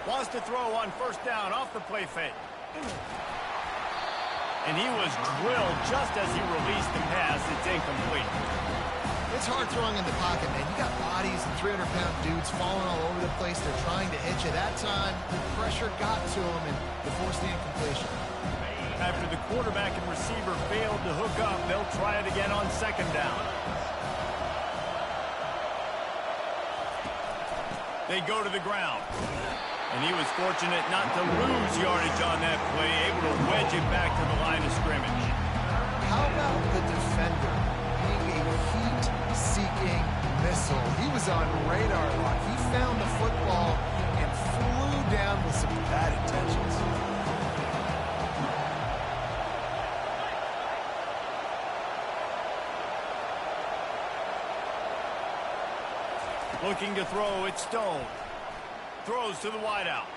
Wants to throw on first down off the play fake. And he was drilled just as he released the pass. It's incomplete. It's hard throwing in the pocket, man. You got bodies and 300-pound dudes falling all over the place. They're trying to hit you. That time, the pressure got to him, and they forced the incompletion. After the quarterback and receiver failed to hook up, they'll try it again on second down. They go to the ground. And he was fortunate not to lose yardage on that play, able to wedge it back to the line of scrimmage. How about the defender being a heat-seeking missile? He was on radar lock. He found the football and flew down with some bad intentions. Looking to throw, it's Stone. Throws to the wideout.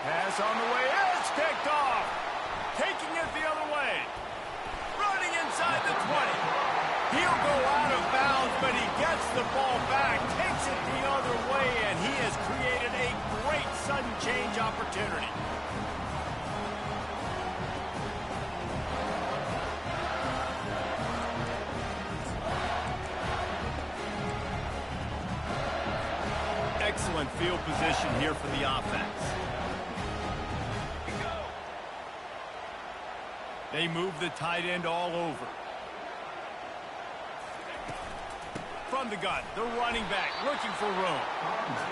Pass on the way. It's picked off. Taking it the other way. Running inside the 20. He'll go out of bounds, but he gets the ball back. Takes it the other way, and he has created a great sudden change opportunity. Excellent field position here for the offense. They move the tight end all over. From the gun, the running back looking for room.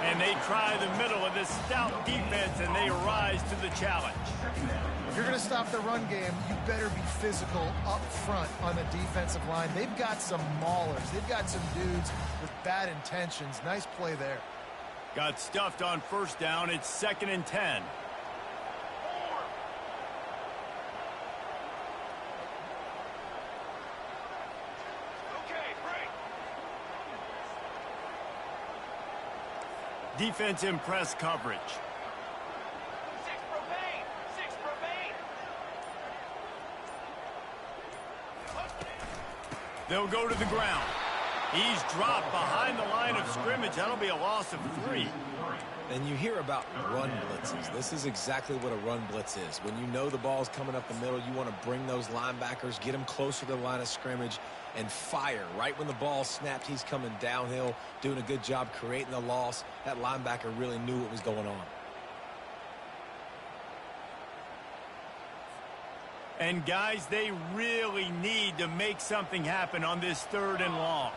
And they try the middle of this stout defense, and they rise to the challenge. If you're going to stop the run game, you better be physical up front on the defensive line. They've got some maulers. They've got some dudes with bad intentions. Nice play there. Got stuffed on first down. It's 2nd and 10. Defense in press coverage. They'll go to the ground. He's dropped behind the line of scrimmage. That'll be a loss of 3. And you hear about run blitzes. This is exactly what a run blitz is. When you know the ball's coming up the middle, you want to bring those linebackers, get them closer to the line of scrimmage, and fire. Right when the ball snapped, he's coming downhill, doing a good job creating the loss. That linebacker really knew what was going on. And, guys, they really need to make something happen on this 3rd and long.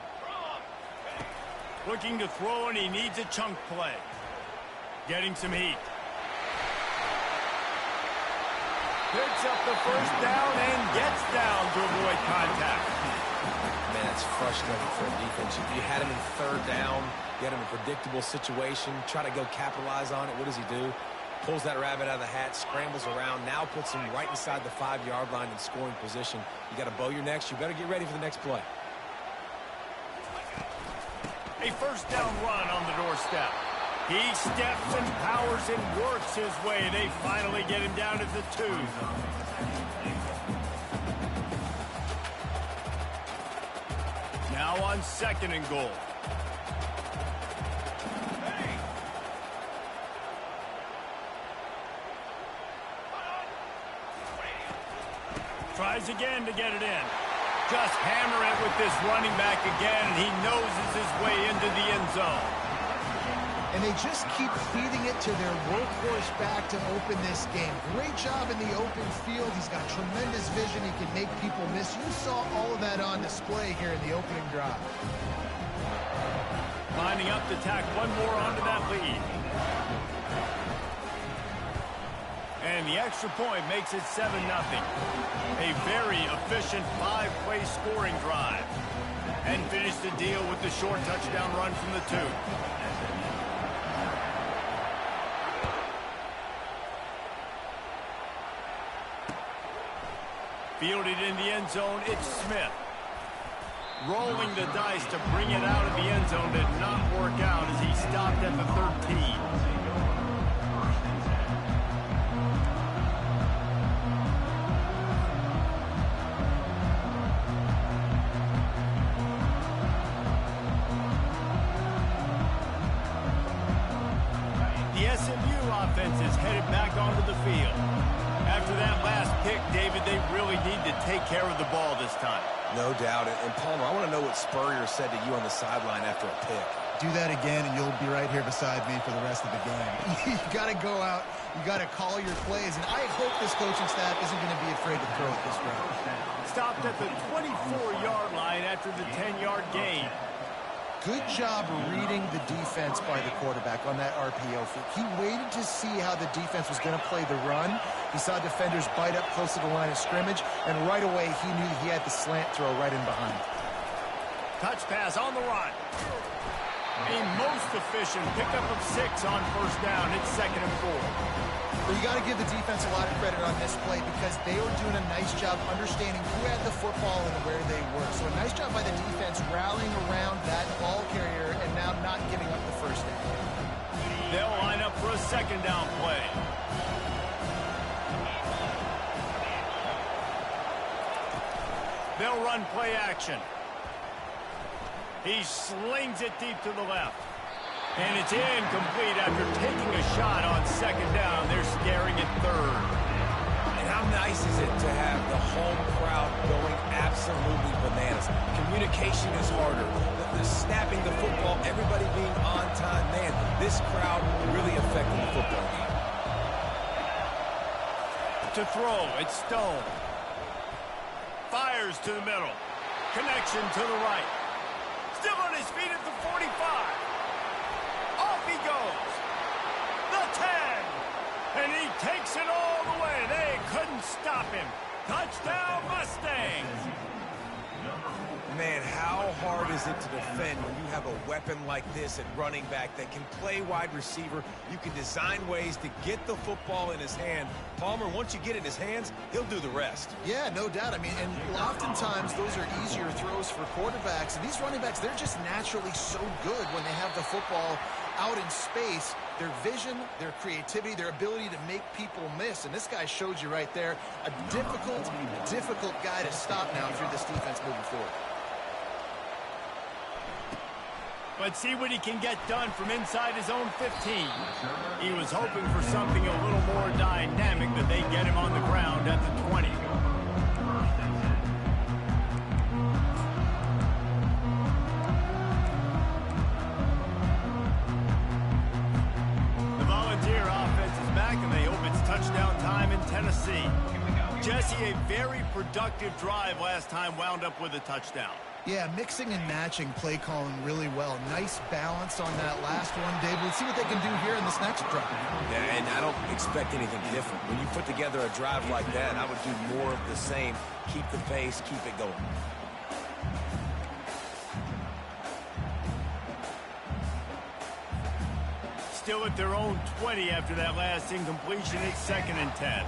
Looking to throw, and he needs a chunk play. Getting some heat. Picks up the first down and gets down to avoid contact. Man, it's frustrating for a defense. You had him in 3rd down, you had him in a predictable situation, try to go capitalize on it. What does he do? Pulls that rabbit out of the hat, scrambles around, now puts him right inside the 5-yard line in scoring position. You got to bow your necks. You better get ready for the next play. A first down run on the doorstep. He steps and powers and works his way. They finally get him down at the 2. Now on 2nd and goal. Tries again to get it in. Just hammer it with this running back again, and he noses his way into the end zone. And they just keep feeding it to their workhorse back to open this game. Great job in the open field. He's got tremendous vision. He can make people miss. You saw all of that on display here in the opening drive. Lining up to tack one more onto that lead. And the extra point makes it 7-0. A very efficient 5-play scoring drive. And finish the deal with the short touchdown run from the 2. Fielded in the end zone, it's Smith. Rolling the dice to bring it out of the end zone did not work out as he stopped at the 13. The SMU offense is headed back onto the field. After that last pick, David, they really need to take care of the ball this time. No doubt. And Palmer, I want to know what Spurrier said to you on the sideline after a pick. Do that again, and you'll be right here beside me for the rest of the game. You got to go out. You got to call your plays, and I hope this coaching staff isn't going to be afraid to throw it this route. Stopped at the 24-yard line after the 10-yard gain. Good job reading the defense by the quarterback on that RPO feed. He waited to see how the defense was going to play the run. He saw defenders bite up close to the line of scrimmage, and right away he knew he had the slant throw right in behind. Touch pass on the run. A most efficient pickup of 6 on first down. It's 2nd and 4. Well, you got to give the defense a lot of credit on this play because they were doing a nice job understanding who had the football and where they were. So a nice job by the defense rallying around that ball carrier and now not giving up the first down. They'll line up for a 2nd down play. They'll run play action. He slings it deep to the left. And it's incomplete after taking a shot on 2nd down. They're staring at 3rd. And how nice is it to have the home crowd going absolutely bananas? Communication is harder. The snapping the football, everybody being on time. Man, this crowd really affecting the football game. To throw, it's Stone. Fires to the middle. Connection to the right. Still on his feet at the 45. Off he goes. The 10. And he takes it all the way. They couldn't stop him. Touchdown Mustangs. Man, how hard is it to defend when you have a weapon like this at running back that can play wide receiver? You can design ways to get the football in his hand. Palmer, once you get it in his hands, he'll do the rest. Yeah, no doubt. I mean, and oftentimes those are easier throws for quarterbacks. And these running backs, they're just naturally so good when they have the football out in space. Their vision, their creativity, their ability to make people miss. And this guy showed you right there, a difficult guy to stop now if you're this defense moving forward. Let's see what he can get done from inside his own 15. He was hoping for something a little more dynamic, but they get him on the ground at the 20. The Volunteer offense is back, and they hope it's touchdown time in Tennessee. Jesse, a very productive drive last time wound up with a touchdown. Yeah, mixing and matching play calling really well. Nice balance on that last one, Dave. Let's see what they can do here in this next drive. Yeah, and I don't expect anything different. When you put together a drive like that, I would do more of the same. Keep the pace, keep it going. Still at their own 20 after that last incompletion. It's 2nd and 10.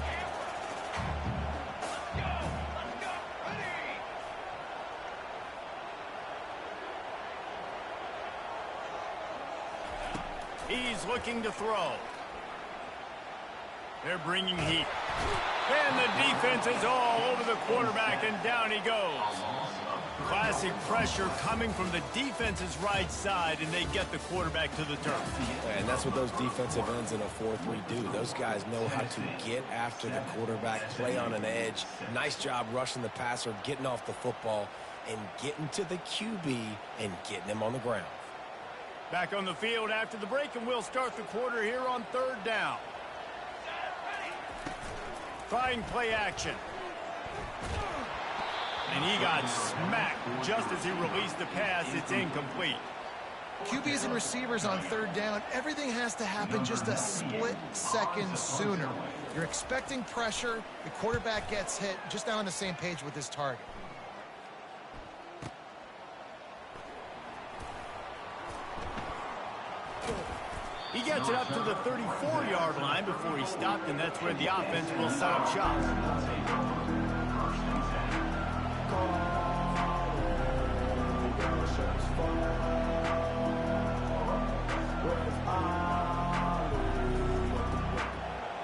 He's looking to throw. They're bringing heat. And the defense is all over the quarterback, and down he goes. Classic pressure coming from the defense's right side, and they get the quarterback to the turf. And that's what those defensive ends in a 4-3 do. Those guys know how to get after the quarterback, play on an edge. Nice job rushing the passer, getting off the football, and getting to the QB and getting him on the ground. Back on the field after the break, and we'll start the quarter here on 3rd down. Trying play action. And he got smacked just as he released the pass. It's incomplete. QBs and receivers on 3rd down, everything has to happen just a split second sooner. You're expecting pressure. The quarterback gets hit. Just now on the same page with his target. He gets it up to the 34-yard line before he stopped, and that's where the offense will set up shop.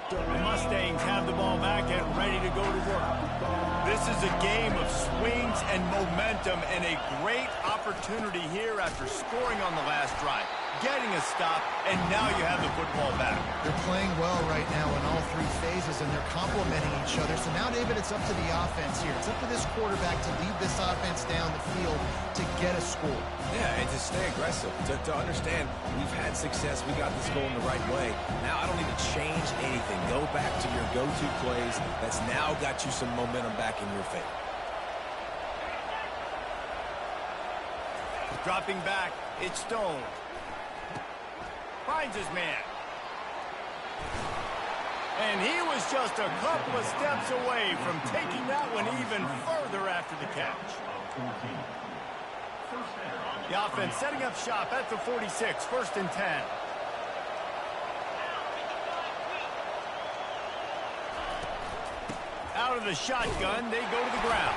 The Mustangs have the ball back and ready to go to work. This is a game of swings and momentum, and a great opportunity here after scoring on the last drive. getting a stop, and now you have the football back. They're playing well right now in all three phases, and they're complementing each other. So now, David, it's up to the offense here. It's up to this quarterback to lead this offense down the field to get a score. Yeah, and to stay aggressive, to understand we've had success, we got this going the right way. Now I don't need to change anything. Go back to your go-to plays. That's now got you some momentum back in your favor. Dropping back, it's Stone. Finds his man. And he was just a couple of steps away from taking that one even further after the catch. The offense setting up shop at the 46, 1st and 10. Out of the shotgun, they go to the ground.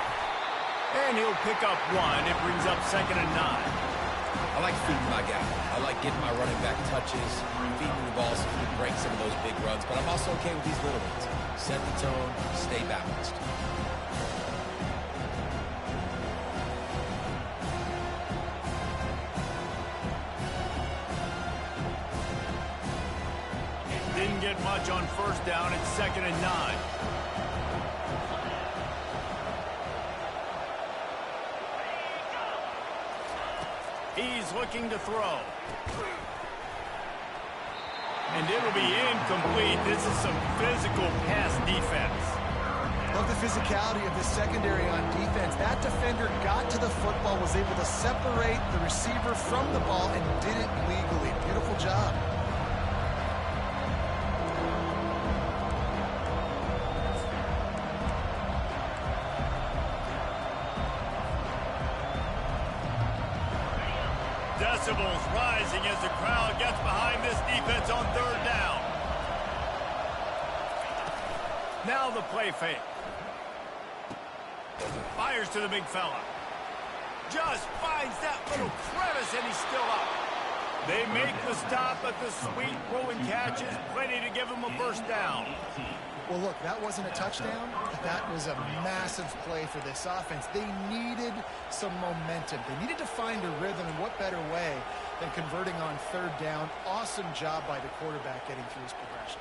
And he'll pick up one. It brings up 2nd and 9. I like feeding my guy. I like getting my running back touches, feeding the ball so he can break some of those big runs. But I'm also okay with these little ones. Set the tone, stay balanced. Didn't get much on 1st down. It's 2nd and 9. He's looking to throw. And it'll be incomplete. This is some physical pass defense. Love the physicality of the secondary on defense. That defender got to the football, was able to separate the receiver from the ball, and did it legally. Beautiful job. Decibels rising as the crowd gets behind this defense on 3rd down. Now the play fake. Fires to the big fella. Just finds that little crevice, and he's still up. They make the stop, but the sweet rolling catch is plenty to give him a 1st down. Well, look, that wasn't a touchdown, but that was a massive play for this offense. They needed some momentum. They needed to find a rhythm, and what better way than converting on 3rd down. Awesome job by the quarterback getting through his progression.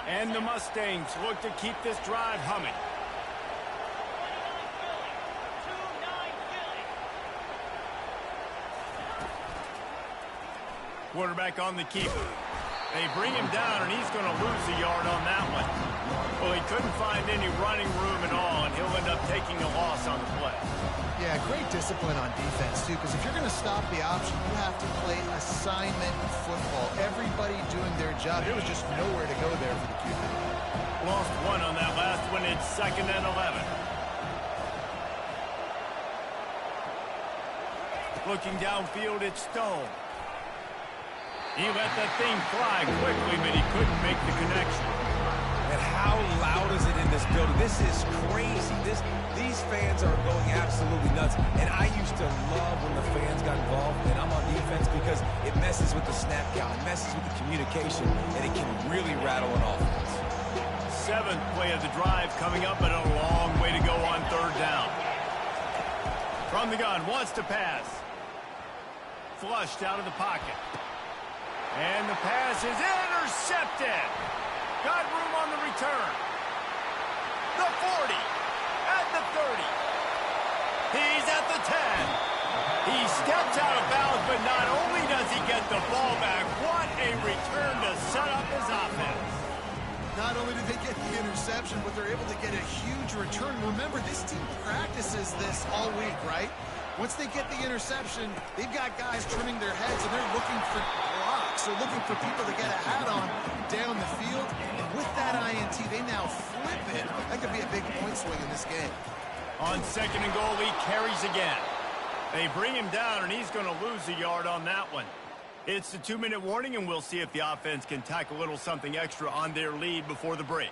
And the Mustangs look to keep this drive humming. Quarterback on the keeper. They bring him down, and he's going to lose a yard on that one. Well, he couldn't find any running room at all, and he'll end up taking a loss on the play. Yeah, great discipline on defense, too, because if you're going to stop the option, you have to play assignment football. Everybody doing their job. There was just nowhere to go there for the QB. Lost one on that last one. It's 2nd and 11. Looking downfield, it's Stone. He let that thing fly quickly, but he couldn't make the connection. And how loud is it in this building? This is crazy. These fans are going absolutely nuts. And I used to love when the fans got involved, and I'm on defense, because it messes with the snap count, it messes with the communication, and it can really rattle an offense. 7th play of the drive coming up, but a long way to go on 3rd down. From the gun, wants to pass. Flushed out of the pocket. And the pass is intercepted. Got room on the return. The 40. At the 30. He's at the 10. He steps out of bounds, but not only does he get the ball back, what a return to set up his offense. Not only did they get the interception, but they're able to get a huge return. Remember, this team practices this all week, right? Once they get the interception, they've got guys trimming their heads, and they're looking for blocks. They're looking for people to get a hat on down the field. And with that INT, they now flip it. That could be a big point swing in this game. On 2nd and goal, he carries again. They bring him down, and he's going to lose a yard on that one. It's the 2-minute warning, and we'll see if the offense can tack a little something extra on their lead before the break.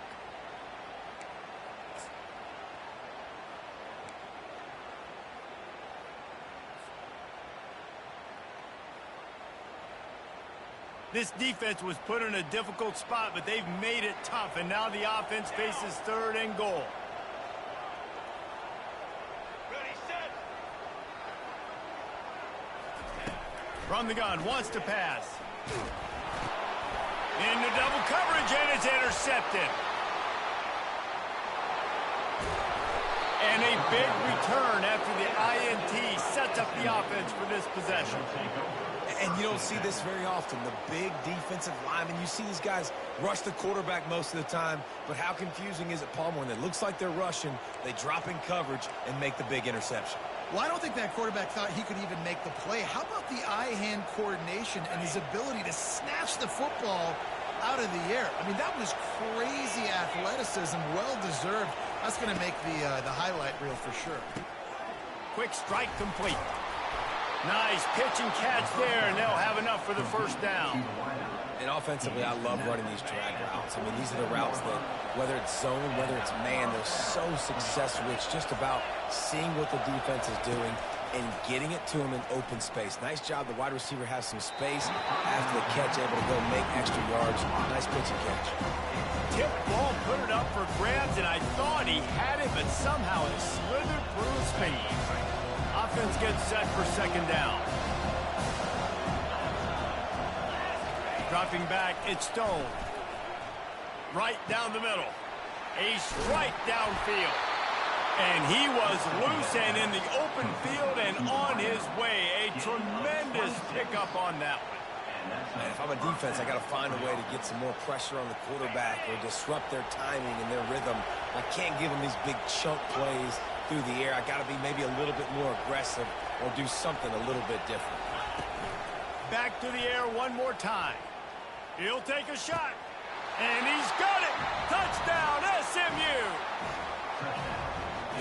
This defense was put in a difficult spot, but they've made it tough, and now the offense faces 3rd and goal. From the gun, wants to pass. Into double coverage, and it's intercepted. And a big return after the INT sets up the offense for this possession. And you don't see this very often. The big defensive linemen, you see these guys rush the quarterback most of the time, but how confusing is it, Palmer, when it looks like they're rushing, they drop in coverage and make the big interception? Well, I don't think that quarterback thought he could even make the play. How about the eye-hand coordination and his ability to snatch the football out of the air? I mean, that was crazy athleticism, well-deserved. That's going to make the highlight reel for sure. Quick strike complete. Nice pitch and catch there, and they'll have enough for the first down. And offensively, I love running these drag routes. I mean, these are the routes that, whether it's zone, whether it's man, they're so successful. It's just about seeing what the defense is doing and getting it to them in open space. Nice job. The wide receiver has some space after the catch, able to go make extra yards. Nice pitch and catch. Tip ball, put it up for grabs, and I thought he had it, but somehow it slithered through his fingers. Offense gets set for second down. Dropping back, it's Stone. Right down the middle. A strike downfield. And he was loose and in the open field and on his way. A tremendous pickup on that one. Man, if I'm a defense, I got to find a way to get some more pressure on the quarterback or disrupt their timing and their rhythm. I can't give them these big chunk plays through the air. I got to be maybe a little bit more aggressive or do something a little bit different. Back to the air one more time. He'll take a shot. And he's got it. Touchdown, SMU.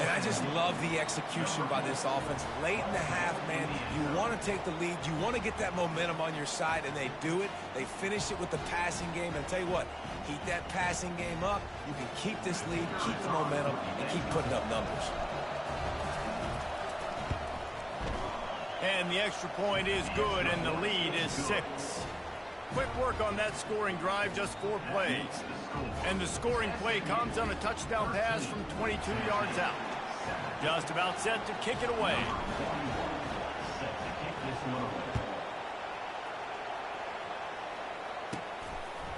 And I just love the execution by this offense. Late in the half, man, you want to take the lead. You want to get that momentum on your side, and they do it. They finish it with the passing game. And I'll tell you what, keep that passing game up. You can keep this lead, keep the momentum, and keep putting up numbers. And the extra point is good, and the lead is 6. Quick work on that scoring drive, just 4 plays. And the scoring play comes on a touchdown pass from 22 yards out. Just about set to kick it away.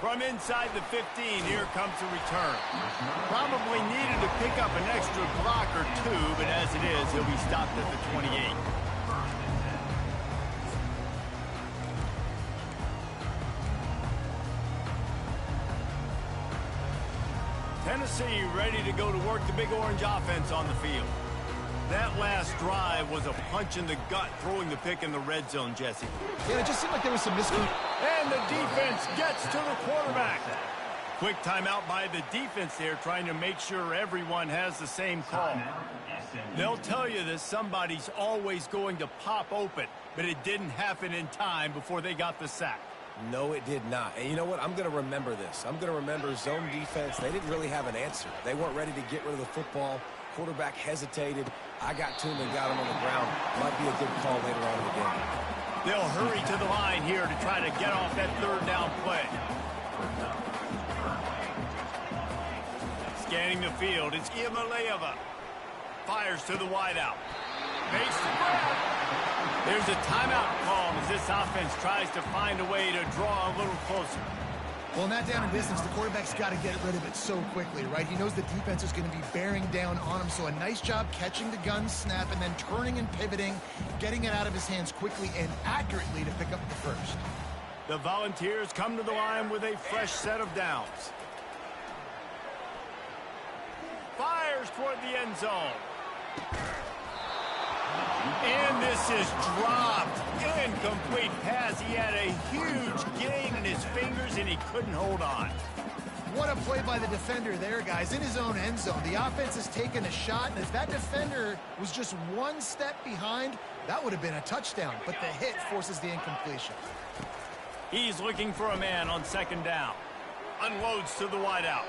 From inside the 15, here comes the return. Probably needed to pick up an extra block or 2, but as it is, he'll be stopped at the 28. Tennessee ready to go to work the Big Orange offense on the field. That last drive was a punch in the gut, throwing the pick in the red zone, Jesse. Yeah, it just seemed like there was some miscommunication. And the defense gets to the quarterback. Quick timeout by the defense there, trying to make sure everyone has the same call. They'll tell you that somebody's always going to pop open, but it didn't happen in time before they got the sack. No, it did not. And you know what? I'm going to remember this. I'm going to remember zone defense. They didn't really have an answer. They weren't ready to get rid of the football. Quarterback hesitated. I got to him and got him on the ground. Might be a good call later on in the game. They'll hurry to the line here to try to get off that third down play. Scanning the field, it's Iamaleava. Fires to the wideout. Makes the grab. There's a timeout call as this offense tries to find a way to draw a little closer. Well, in that down and distance, the quarterback's got to get rid of it so quickly, right? He knows the defense is going to be bearing down on him, so a nice job catching the gun snap and then turning and pivoting, getting it out of his hands quickly and accurately to pick up the first. The Volunteers come to the line with a fresh set of downs. Fires toward the end zone. And this is dropped. Incomplete pass. He had a huge gain in his fingers, and he couldn't hold on. What a play by the defender there, guys. In his own end zone. The offense has taken a shot, and if that defender was just one step behind, that would have been a touchdown. But the hit forces the incompletion. He's looking for a man on second down. Unloads to the wideout.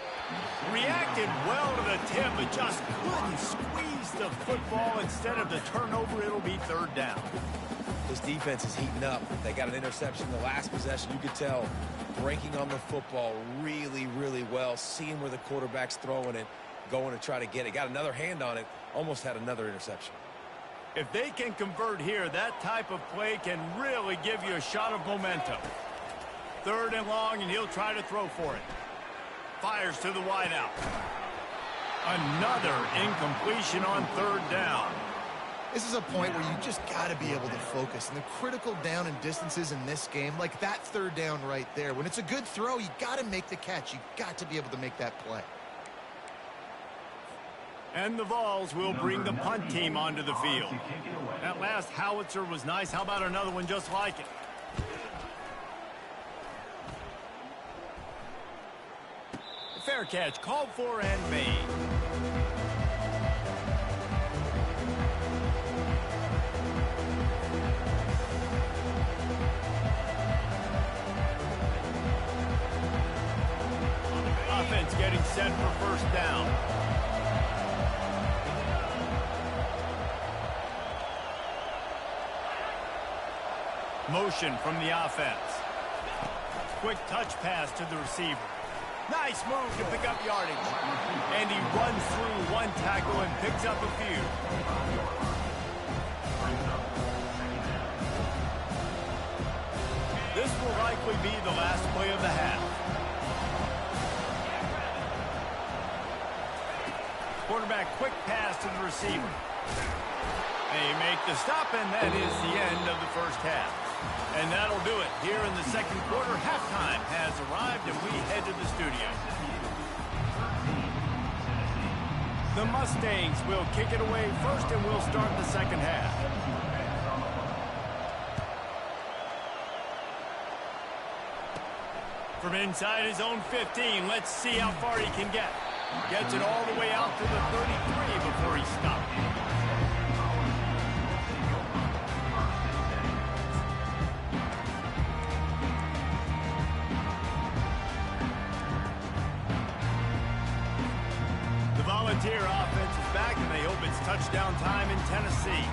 Reacted well to the tip, but just couldn't squeeze the football. Instead of the turnover, it'll be third down. This defense is heating up. They got an interception the last possession. You could tell breaking on the football really, really well, seeing where the quarterback's throwing it, going to try to get it. Got another hand on it, almost had another interception. If they can convert here, that type of play can really give you a shot of momentum. 3rd and long, and he'll try to throw for it. Fires to the wideout. Another incompletion on 3rd down. This is a point where you just got to be able to focus. And the critical down and distances in this game, like that 3rd down right there, when it's a good throw, you got to make the catch. You got to be able to make that play. And the Vols will bring the punt team onto the field. That last howitzer was nice. How about another one just like it? Fair catch called for and made. Offense getting set for 1st down. Motion from the offense. Quick touch pass to the receiver. Nice move to pick up yardage. And he runs through one tackle and picks up a few. This will likely be the last play of the half. Quarterback quick pass to the receiver. They make the stop, and that is the end of the 1st half. And that'll do it here in the 2nd quarter. Halftime has arrived, and we head to the studio. The Mustangs will kick it away first, and we'll start the 2nd half. From inside his own 15, let's see how far he can get. Gets it all the way out to the 33 before he stops. Volunteer offense is back, and they hope it's touchdown time in Tennessee.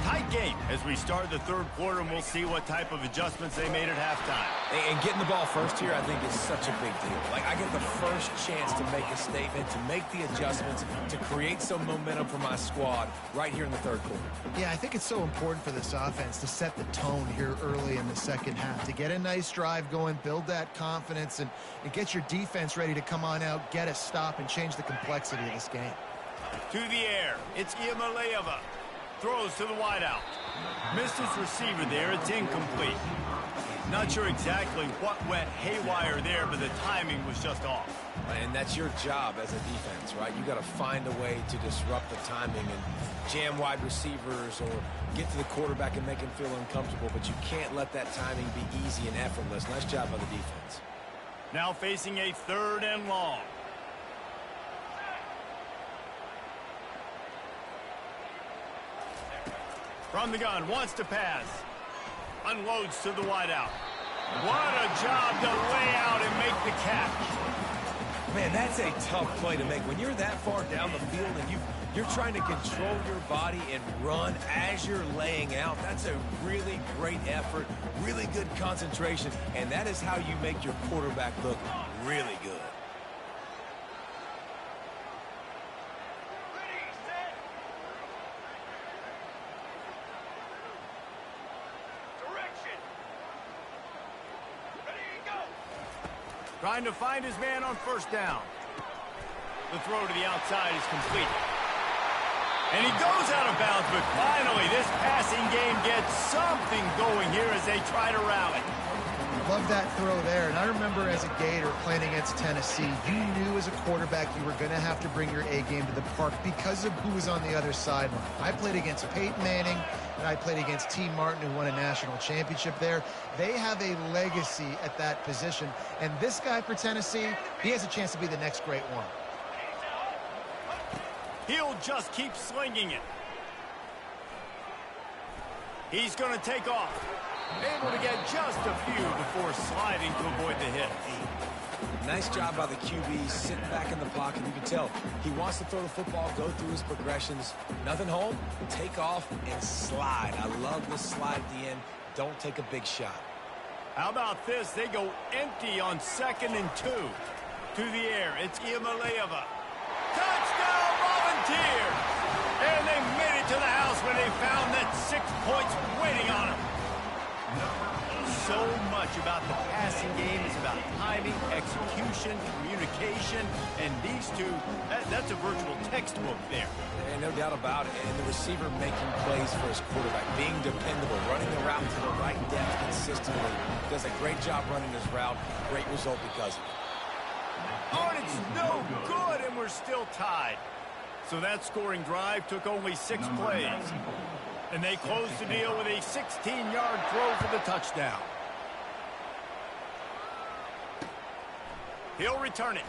Tight game as we start the 3rd quarter, and we'll see what type of adjustments they made at halftime. And getting the ball first here, I think, is such a big deal. Like, I get the first chance to make a statement, to make the adjustments, to create some momentum for my squad right here in the 3rd quarter. Yeah, I think it's so important for this offense to set the tone here early in the 2nd half, to get a nice drive going, build that confidence, and get your defense ready to come on out, get a stop, and change the complexity of this game. To the air, it's Iamaleava. Throws to the wideout. Missed his receiver there. It's incomplete. Not sure exactly what went haywire there, but the timing was just off. And that's your job as a defense, right? You got to find a way to disrupt the timing and jam wide receivers or get to the quarterback and make him feel uncomfortable, but you can't let that timing be easy and effortless. Nice job by the defense. Now facing a 3rd and long. From the gun, wants to pass. Unloads to the wideout. What a job to lay out and make the catch. Man, that's a tough play to make. When you're that far down the field and you're trying to control your body and run as you're laying out, that's a really great effort, really good concentration, and that is how you make your quarterback look really good. Trying to find his man on 1st down. The throw to the outside is complete. And he goes out of bounds, but finally this passing game gets something going here as they try to rally. Love that throw there. And I remember as a Gator playing against Tennessee, you knew as a quarterback you were going to have to bring your A game to the park because of who was on the other sideline. I played against Peyton Manning, and I played against T. Martin, who won a national championship there. They have a legacy at that position. And this guy for Tennessee, he has a chance to be the next great one. He'll just keep slinging it. He's going to take off. Able to get just a few before sliding to avoid the hit. Nice job by the QB, sitting back in the pocket. You can tell he wants to throw the football, go through his progressions. Nothing home, take off, and slide. I love the slide at the end. Don't take a big shot. How about this? They go empty on 2nd and 2. To the air, it's Iamaleava. Touchdown, Volunteers! And they made it to the house when they found points waiting on him. So much about the passing game is about timing, execution, communication, and these two, that's a virtual textbook there. And no doubt about it. And the receiver making plays for his quarterback, being dependable, running the route to the right depth consistently. Does a great job running his route. Great result because of it. Oh, and it's no good, and we're still tied. So that scoring drive took only 6 plays. And they closed the deal with a 16-yard throw for the touchdown. He'll return it.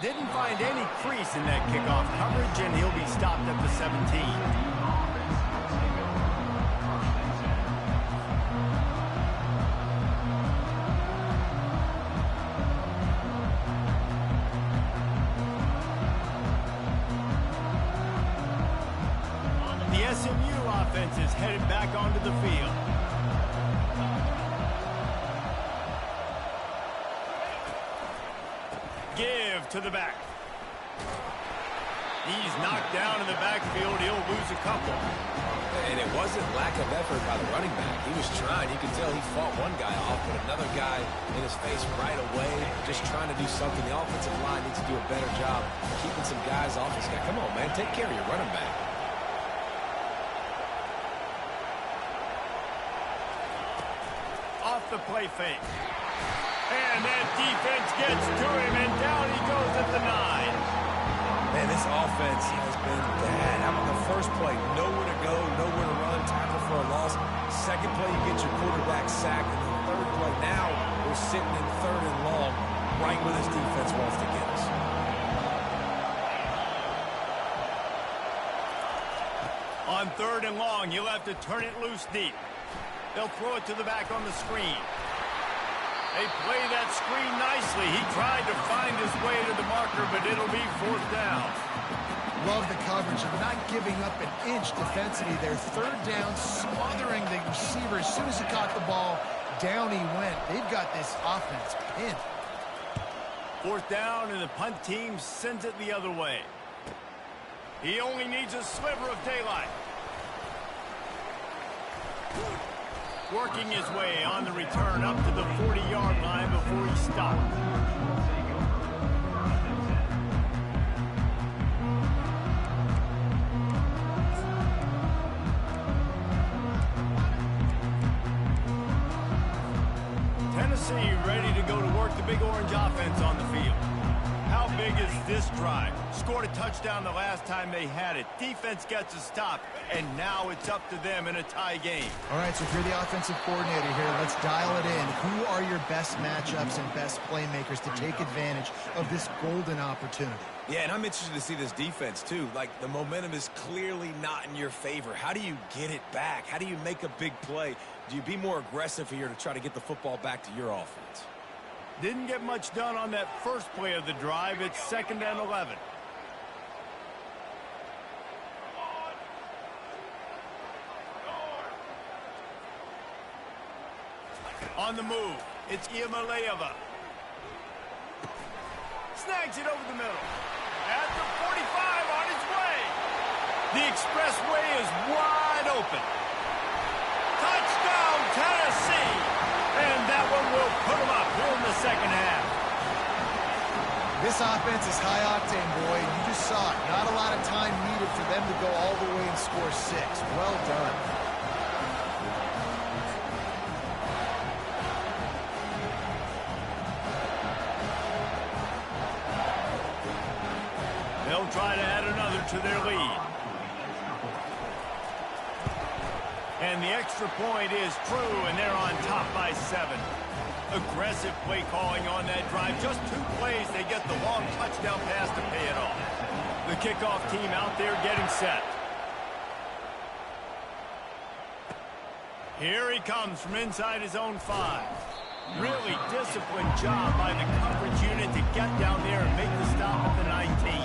Didn't find any crease in that kickoff coverage, and he'll be stopped at the 17. The SMU offense is headed back onto the field. Give to the back. He's knocked down in the backfield. He'll lose a couple. And it wasn't lack of effort by the running back. He was trying. You could tell he fought one guy off, but another guy in his face right away, just trying to do something. The offensive line needs to do a better job keeping some guys off his guy. Come on, man. Take care of your running back. Off the play fake. And that defense gets to him, and down he goes at the 9. Man, this offense has been bad. How about the first play? Nowhere to go, nowhere to run, tackle for a loss. Second play, you get your quarterback sacked. And the third play, now we're sitting in 3rd and long, right where this defense wants to get us. On 3rd and long, you'll have to turn it loose deep. They'll throw it to the back on the screen. They play that screen nicely. He tried to find his way to the marker, but it'll be 4th down. Love the coverage of not giving up an inch defensively. Their 3rd down, smothering the receiver. As soon as he caught the ball, down he went. They've got this offense pinned. 4th down, and the punt team sends it the other way. He only needs a sliver of daylight. Working his way on the return up to the 40-yard line before he stopped. Tennessee ready to go to work the Big Orange offense on the field. How big is this drive? Scored a touchdown the last time they had it. Defense gets a stop, and now it's up to them in a tie game. All right, so if you're the offensive coordinator here, let's dial it in. Who are your best matchups and best playmakers to take advantage of this golden opportunity? Yeah, and I'm interested to see this defense, too. Like, the momentum is clearly not in your favor. How do you get it back? How do you make a big play? Do you be more aggressive here to try to get the football back to your offense? Didn't get much done on that first play of the drive. It's 2nd and 11. On the move, it's Iamaleava. Snags it over the middle. At the 45, on his way. The expressway is wide open. Touchdown, Tennessee! And that one will put them up here in the 2nd half. This offense is high octane, boy. You just saw it. Not a lot of time needed for them to go all the way and score 6. Well done. They'll try to add another to their lead. And the extra point is true, and they're on top by 7. Aggressive play calling on that drive. Just 2 plays, they get the long touchdown pass to pay it off. The kickoff team out there getting set. Here he comes from inside his own 5. Really disciplined job by the coverage unit to get down there and make the stop at the 19.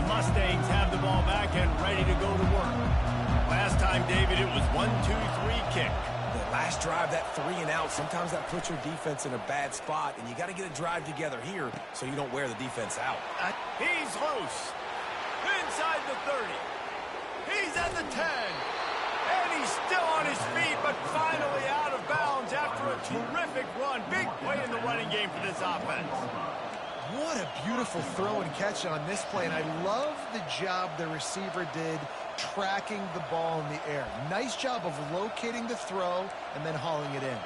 Mustangs have the ball back and ready to go to work. Last time, David, it was 1-2-3 kick. The Last drive, that 3 and out, sometimes that puts your defense in a bad spot, and you got to get a drive together here so you don't wear the defense out. He's loose. Inside the 30. He's at the 10. And he's still on his feet, but finally out of bounds after a terrific run. Big play in the running game for this offense. What a beautiful throw and catch on this play, and I love the job the receiver did tracking the ball in the air. Nice job of locating the throw and then hauling it in.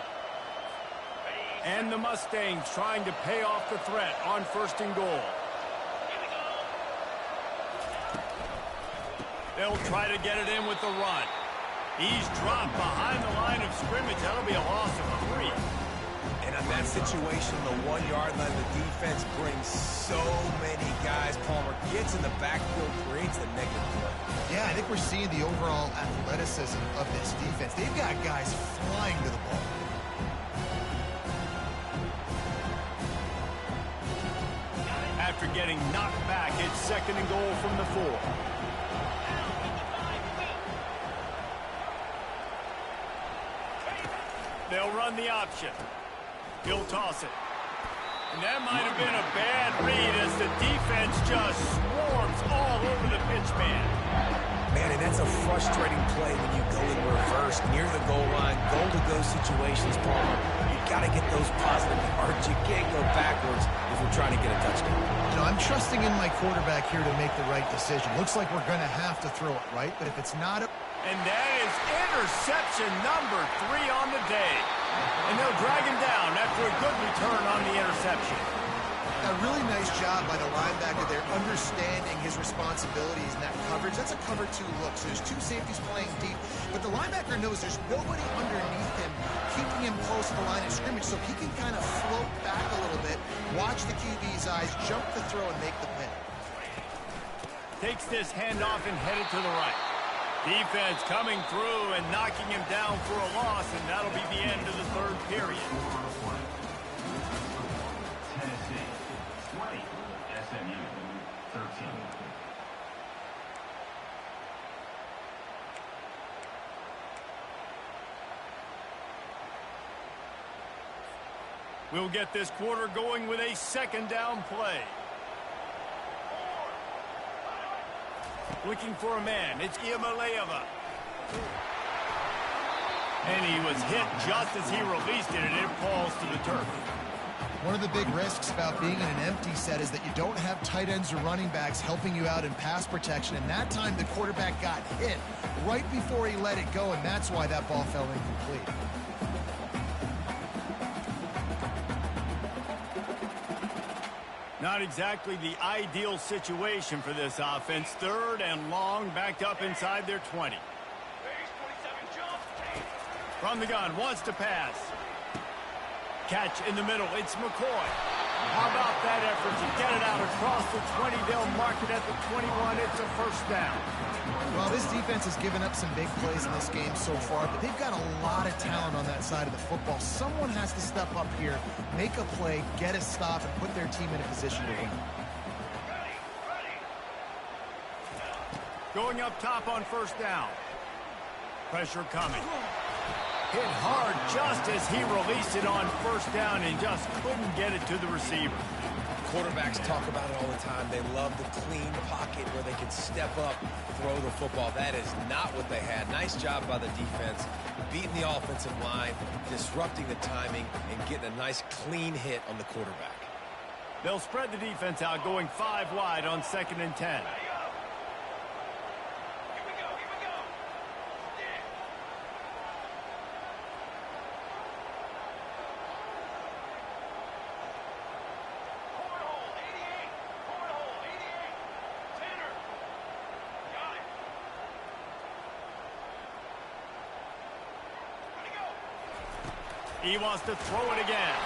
And the Mustangs trying to pay off the threat on 1st and goal. They'll try to get it in with the run. He's dropped behind the line of scrimmage. That'll be a loss of 3. And in that situation, the 1-yard line, the defense brings so many guys. Palmer gets in the backfield, creates the negative play. Yeah, I think we're seeing the overall athleticism of this defense. They've got guys flying to the ball. After getting knocked back, it's 2nd and goal from the 4. They'll run the option. He'll toss it. And that might have been a bad read as the defense just swarms all over the pitch man. Man, and that's a frustrating play when you go in reverse near the goal line, goal-to-go situations, Palmer. You got to get those positive yards. You can't go backwards if you're trying to get a touchdown. You know, I'm trusting in my quarterback here to make the right decision. Looks like we're going to have to throw it, right? But if it's not a... And that is interception number 3 on the day. And they'll drag him down after a good return on the interception. A really nice job by the linebacker there, understanding his responsibilities in that coverage. That's a cover 2 look, so there's 2 safeties playing deep. But the linebacker knows there's nobody underneath him, keeping him close to the line of scrimmage, so he can kind of float back a little bit, watch the QB's eyes, jump the throw, and make the pick. Takes this handoff and headed to the right. Defense coming through and knocking him down for a loss, and that'll be the end of the 3rd period. Tennessee 20, SMU 13. We'll get this quarter going with a 2nd down play. Looking for a man. It's Iamaleava. And he was hit just as he released it, and it falls to the turf. One of the big risks about being in an empty set is that you don't have tight ends or running backs helping you out in pass protection. And that time, the quarterback got hit right before he let it go, and that's why that ball fell incomplete. Not exactly the ideal situation for this offense. 3rd and long, backed up inside their 20. From the gun, wants to pass. Catch in the middle, it's McCoy. How about that effort to get it out across the 20? They'll mark it at the 21. It's a 1st down. Well, this defense has given up some big plays in this game so far, but they've got a lot of talent on that side of the football. Someone has to step up here, make a play, get a stop, and put their team in a position to win. Going up top on 1st down. Pressure coming. Hit hard just as he released it on 1st down and just couldn't get it to the receiver. Quarterbacks talk about it all the time. They love the clean pocket where they can step up, throw the football. That is not what they had. Nice job by the defense, beating the offensive line, disrupting the timing, and getting a nice clean hit on the quarterback. They'll spread the defense out, going 5 wide on 2nd and 10. He wants to throw it again.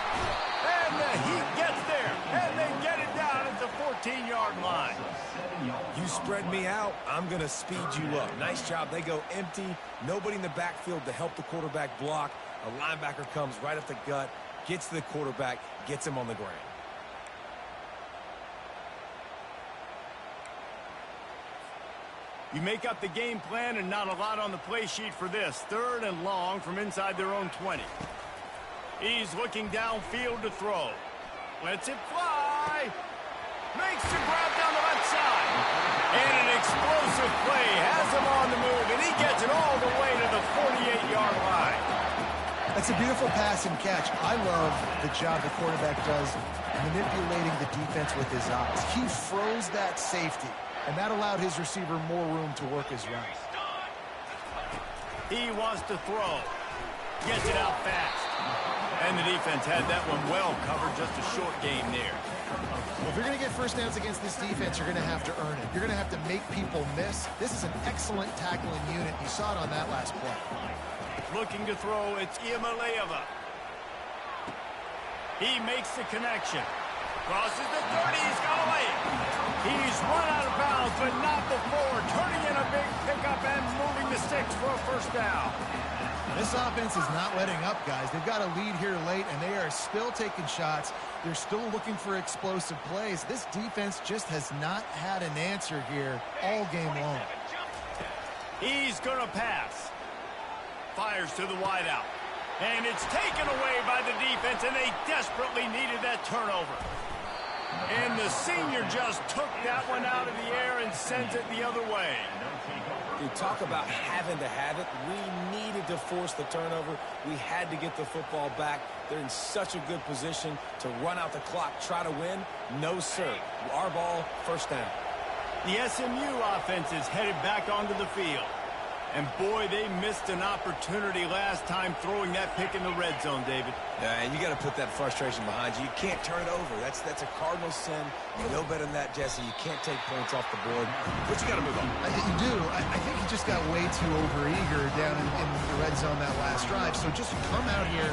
And the Heat gets there. And they get it down at the 14-yard line. You spread me out, I'm going to speed you up. Nice job. They go empty. Nobody in the backfield to help the quarterback block. A linebacker comes right up the gut, gets to the quarterback, gets him on the ground. You make up the game plan and not a lot on the play sheet for this. 3rd and long from inside their own 20. He's looking downfield to throw. Lets it fly. Makes the grab down the left side. And an explosive play has him on the move, and he gets it all the way to the 48-yard line. That's a beautiful pass and catch. I love the job the quarterback does manipulating the defense with his eyes. He froze that safety, and that allowed his receiver more room to work his route. He wants to throw. Gets it out fast. And the defense had that one well covered, just a short game there. Well, if you're going to get first downs against this defense, you're going to have to earn it. You're going to have to make people miss. This is an excellent tackling unit. You saw it on that last play. Looking to throw, it's Iamaleava. He makes the connection. Crosses the 30, he's got away. He's run out of bounds, but not before. Turning in a big pickup and moving the sticks for a first down. This offense is not letting up, guys. They've got a lead here late, and they are still taking shots. They're still looking for explosive plays. This defense just has not had an answer here all game long. He's going to pass. Fires to the wideout. And it's taken away by the defense, and they desperately needed that turnover. And the senior just took that one out of the air and sends it the other way. You talk about having to have it. We needed to force the turnover. We had to get the football back. They're in such a good position to run out the clock, try to win. No, sir. Our ball, first down. The SMU offense is headed back onto the field. And, boy, they missed an opportunity last time throwing that pick in the red zone, David. Yeah, and you got to put that frustration behind you. You can't turn it over. That's a cardinal sin. You know better than that, Jesse. You can't take points off the board. But you got to move on. You do. I think he just got way too overeager down in the red zone that last drive. So just come out here,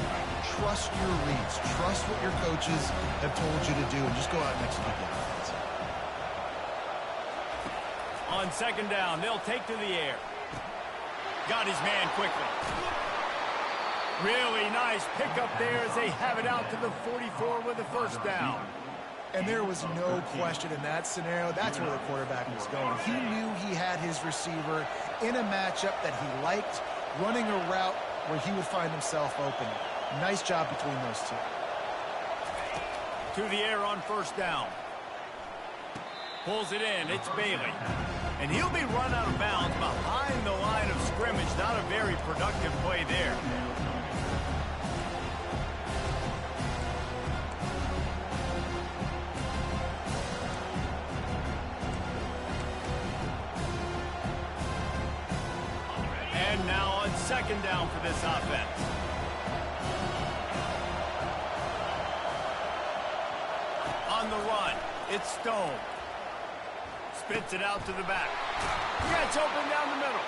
trust your reads, trust what your coaches have told you to do, and just go out and execute that offense. On second down, they'll take to the air. Got his man quickly. Really nice pickup there as they have it out to the 44 with the first down. And there was no question in that scenario. That's where the quarterback was going. He knew he had his receiver in a matchup that he liked, running a route where he would find himself open. Nice job between those two. To the air on first down. Pulls it in. It's Bailey. And he'll be run out of bounds behind the line of scrimmage. Not a very productive play there. And now on second down for this offense. On the run, it's Stone. Spits it out to the back. Gets open down the middle.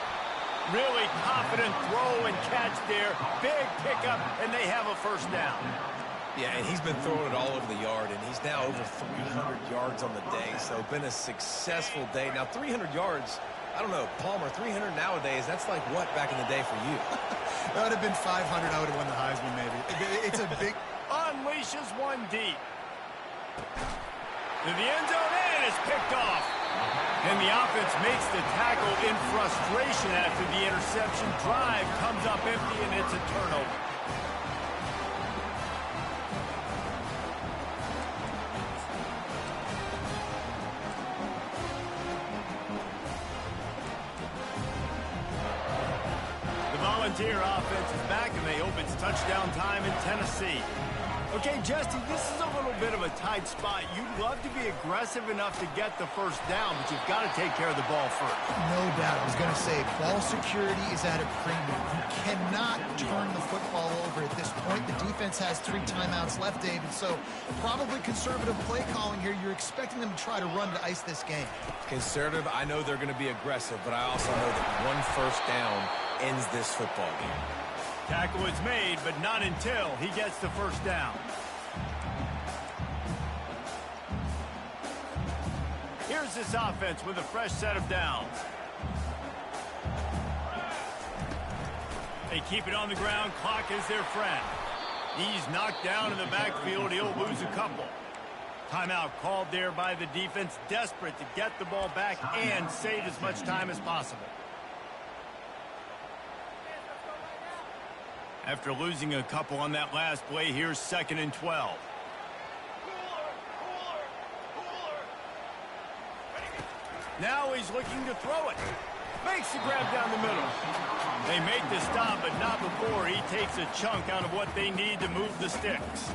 Really confident throw and catch there. Big pickup, and they have a first down. Yeah, and he's been throwing it all over the yard, and he's now over 300 yards on the day, so been a successful day. Now, 300 yards, I don't know, Palmer, 300 nowadays, that's like what back in the day for you? That would have been 500. I would have won the Heisman, maybe. It's a big... Unleashes one deep. To the end zone, and it's picked off. And the offense makes the tackle in frustration after the interception. Drive comes up empty, and it's a turnover. The Volunteer offense is back, and they hope it's touchdown time in Tennessee. Okay, Jesse, this is a little bit of a tight spot. You'd love to be aggressive enough to get the first down, but you've got to take care of the ball first. No doubt. I was going to say, ball security is at a premium. You cannot turn the football over at this point. The defense has 3 timeouts left, David, so probably conservative play calling here. You're expecting them to try to run to ice this game. Conservative, I know they're going to be aggressive, but I also know that one first down ends this football game. Tackle is made, but not until he gets the first down. Here's this offense with a fresh set of downs. They keep it on the ground. Clock is their friend. He's knocked down in the backfield. He'll lose a couple. Timeout called there by the defense, desperate to get the ball back and save as much time as possible. After losing a couple on that last play, here's 2nd and 12. Now he's looking to throw it. Makes the grab down the middle. They make the stop, but not before he takes a chunk out of what they need to move the sticks.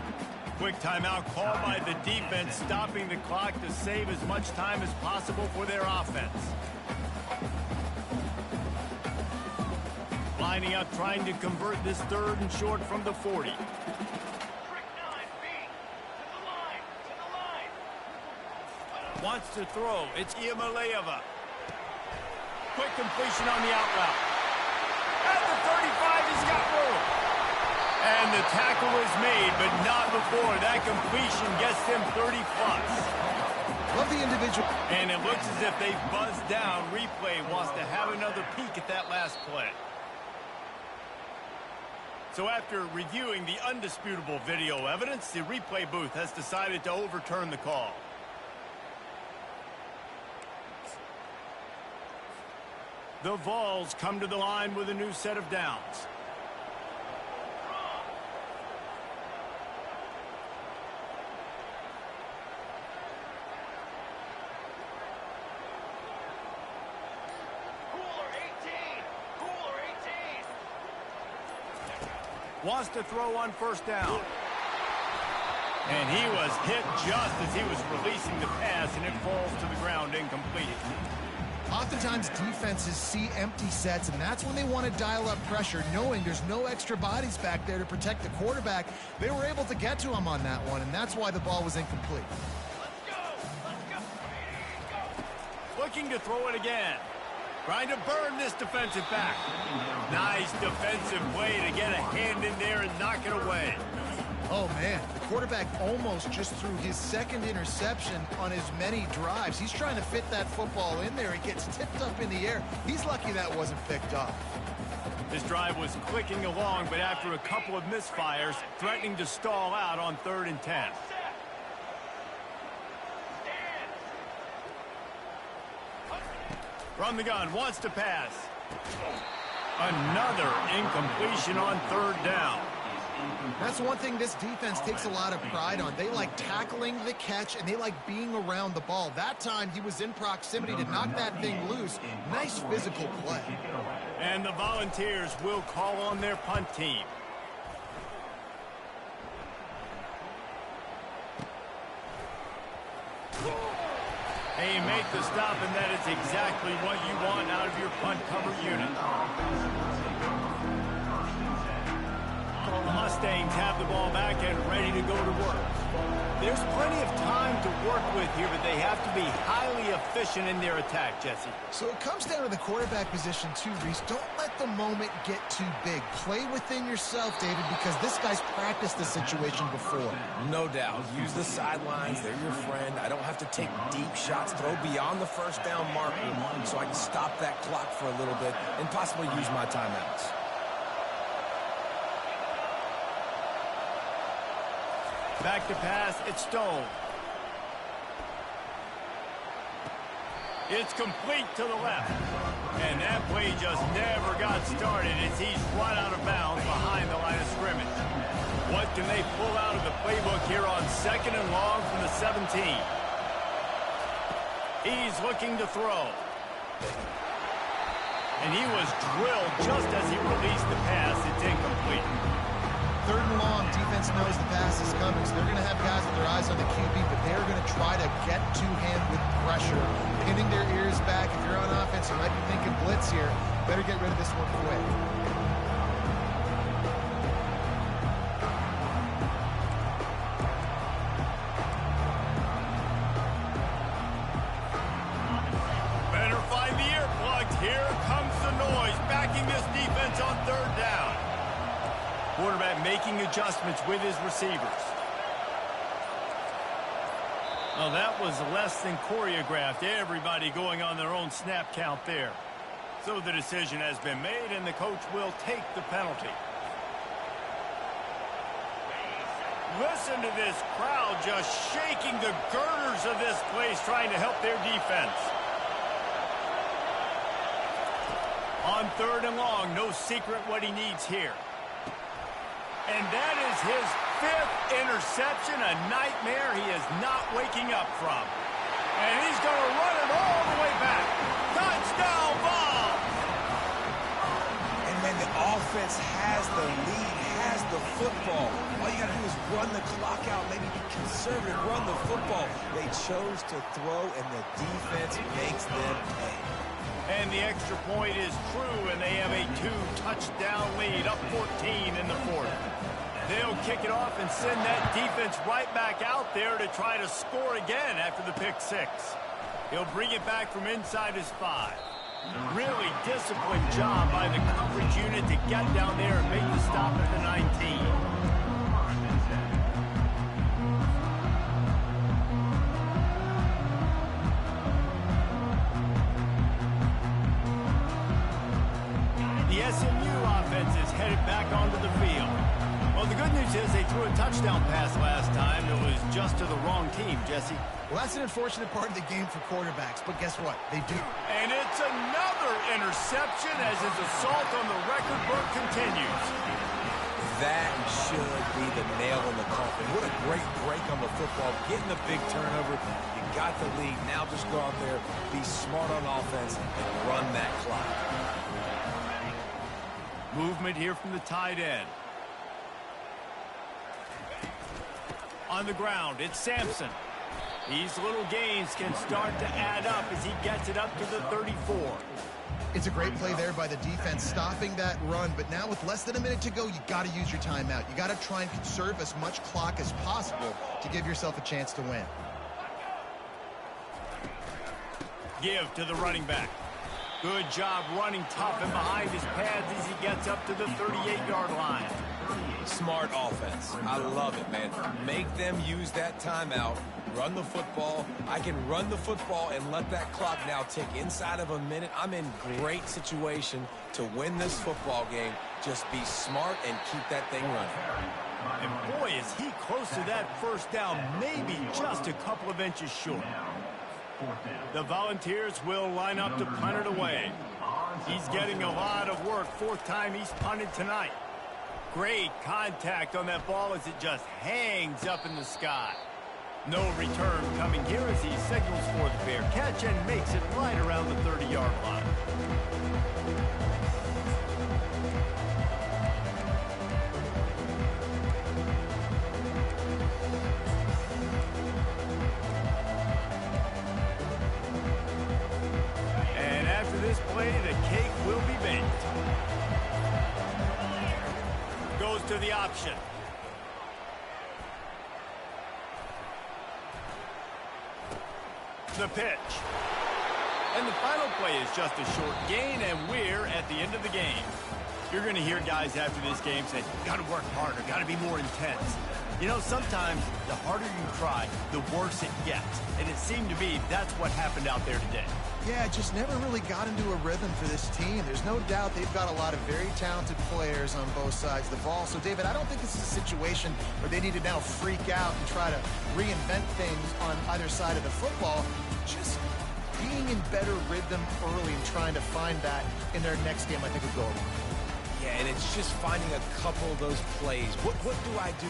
Quick timeout called by the defense, stopping the clock to save as much time as possible for their offense. Lining up, trying to convert this 3rd and short from the 40. Wants to throw. It's Iamaleava. Quick completion on the out route. At the 35, he's got room. And the tackle is made, but not before. That completion gets them 30-plus. Love the individual. And it looks as if they've buzzed down. Replay wants to have another peek at that last play. So after reviewing the undisputable video evidence, the replay booth has decided to overturn the call. The Vols come to the line with a new set of downs. Wants to throw on 1st down. And he was hit just as he was releasing the pass, and it falls to the ground incomplete. Oftentimes defenses see empty sets, and that's when they want to dial up pressure, knowing there's no extra bodies back there to protect the quarterback. They were able to get to him on that one, and that's why the ball was incomplete. Looking to throw it again. Trying to burn this defensive back. Nice defensive play to get a hand in there and knock it away. Oh, man, the quarterback almost just threw his 2nd interception on as many drives. He's trying to fit that football in there. It gets tipped up in the air. He's lucky that wasn't picked up. This drive was clicking along, but after a couple of misfires, threatening to stall out on 3rd and 10. From the gun, wants to pass. Another incompletion on 3rd down. That's one thing this defense takes a lot of pride on. They like tackling the catch, and they like being around the ball. That time, he was in proximity to knock that thing loose. Nice physical play. And the Volunteers will call on their punt team. They make the stop, and that is exactly what you want out of your punt cover unit. The Mustangs have the ball back and ready to go to work. There's plenty of time to work with here, but they have to be highly efficient in their attack, Jesse. So it comes down to the quarterback position too, Reese. Don't let the moment get too big. Play within yourself, David, because this guy's practiced this situation before. No doubt. Use the sidelines. They're your friend. I don't have to take deep shots. Throw beyond the 1st down marker so I can stop that clock for a little bit and possibly use my timeouts. Back to pass, it's Stone. It's complete to the left. And that play just never got started as he's run out of bounds behind the line of scrimmage. What can they pull out of the playbook here on 2nd and long from the 17? He's looking to throw. And he was drilled just as he released the pass. It's incomplete. 3rd and long, defense knows the pass is coming, so they're going to have guys with their eyes on the QB, but they're going to try to get to him with pressure, pinning their ears back. If you're on offense, you might be thinking blitz here. Better get rid of this one quick. Better find the earplugs. Here comes the noise, backing this defense on 3rd down. Quarterback making adjustments with his receivers. Well, that was less than choreographed. Everybody going on their own snap count there. So the decision has been made, and the coach will take the penalty. Listen to this crowd just shaking the girders of this place trying to help their defense. On 3rd and long, no secret what he needs here. And that is his 5th interception, a nightmare he is not waking up from. And he's going to run it all the way back. Touchdown ball! And man, the offense has the lead, has the football. All you got to do is run the clock out, maybe be conservative, run the football. They chose to throw, and the defense makes them pay. And the extra point is true, and they have a 2-touchdown lead, up 14 in the 4th. They'll kick it off and send that defense right back out there to try to score again after the pick 6. He'll bring it back from inside his 5. Really disciplined job by the coverage unit to get down there and make the stop at the 19. The SMU offense is headed back onto the field. Well, the good news is they threw a touchdown pass last time. It was just to the wrong team, Jesse. Well, that's an unfortunate part of the game for quarterbacks, but guess what? They do. And it's another interception as his assault on the record book continues. That should be the nail in the coffin. What a great break on the football. Getting the big turnover. You got the lead. Now just go out there, be smart on offense, and run that clock. Movement here from the tight end. On the ground, it's Sampson. These little gains can start to add up as he gets it up to the 34. It's a great play there by the defense, stopping that run. But now with less than a minute to go, you got to use your timeout. You got to try and conserve as much clock as possible to give yourself a chance to win. Give to the running back. Good job running tough and behind his pads as he gets up to the 38-yard line. Smart offense. I love it, man. Make them use that timeout. Run the football. I can run the football and let that clock now tick inside of a minute. I'm in great situation to win this football game. Just be smart and keep that thing running. And boy, is he close to that first down, maybe just a couple of inches short. The Volunteers will line up to punt it away. He's getting a lot of work. 4th time he's punted tonight. Great contact on that ball as it just hangs up in the sky. No return coming here as he signals for the fair catch and makes it right around the 30-yard line. And after this play, the cake will be baked. Goes to the option. The pitch. And the final play is just a short gain, and we're at the end of the game. You're going to hear guys after this game say, got to work harder, got to be more intense. You know, sometimes the harder you try, the worse it gets. And it seemed to be that's what happened out there today. Yeah, it just never really got into a rhythm for this team. There's no doubt they've got a lot of very talented players on both sides of the ball. So, David, I don't think this is a situation where they need to now freak out and try to reinvent things on either side of the football. Just being in better rhythm early and trying to find that in their next game, I think, would go a long way. Yeah, and it's just finding a couple of those plays. What do I do?